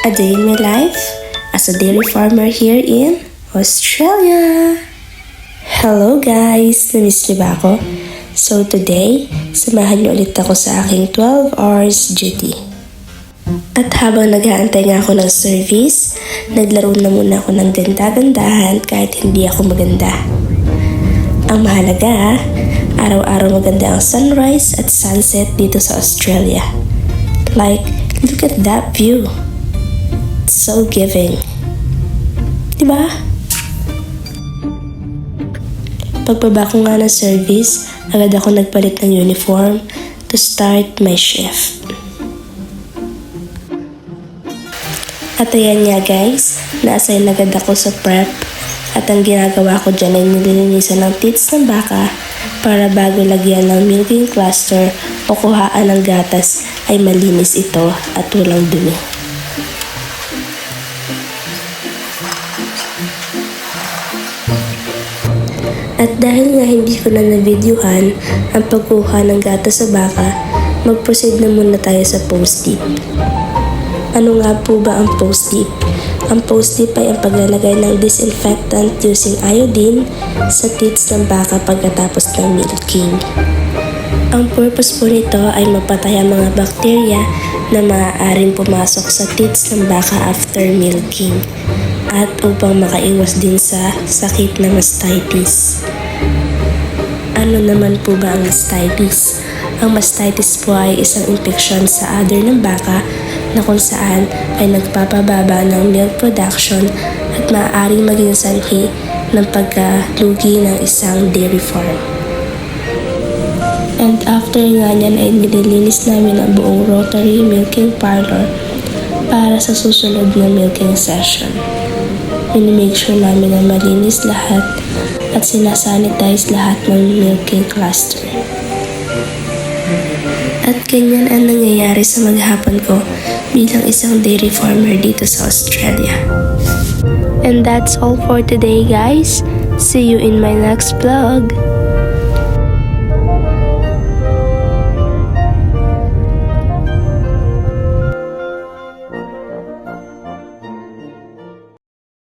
A day in my life as a dairy farmer here in Australia. Hello guys! Namiss niyo ba ako? So today, samahan niyo ulit ako sa aking 12 hours duty. At habang nag-aantay nga ako ng service, naglaro na muna ako ng ganda-gandahan kahit hindi ako maganda. Ang mahalaga, araw-araw maganda ang sunrise at sunset dito sa Australia. Like, look at that view. It's so giving. Diba? Pagbaba ko nga ng service, agad ako nagpalit ng uniform to start my shift. At ayan nga guys, na-assign agad ako sa prep at ang ginagawa ko dyan ay nililinisan ng teats ng baka para bago lagyan ng milking cluster o kuhaan ng gatas ay malinis ito at walang dumi. At dahil nga hindi ko na na-videohan ang pagkuha ng gatas sa baka, mag-proceed na muna tayo sa post-dip. Ano nga po ba ang post-dip? Ang post-dip ay ang paglalagay ng disinfectant using iodine sa teats ng baka pagkatapos ng milking. Ang purpose po nito ay mapatay ang mga bakterya na maaaring pumasok sa teats ng baka after milking at upang makaiwas din sa sakit na mastitis. Ano naman po ba ang mastitis? Ang mastitis po ay isang infeksyon sa udder ng baka na kung saan ay nagpapababa ng milk production at maaaring maging sanhi ng pagkalugi ng isang dairy farm. And after nga niyan ay nililinis namin ang buong rotary milking parlor para sa susunod na milking session. Minimake sure namin na malinis lahat at sinasanitize lahat ng milking cluster. At ganyan ang nangyayari sa maghapon ko bilang isang dairy farmer dito sa Australia. And that's all for today guys. See you in my next vlog.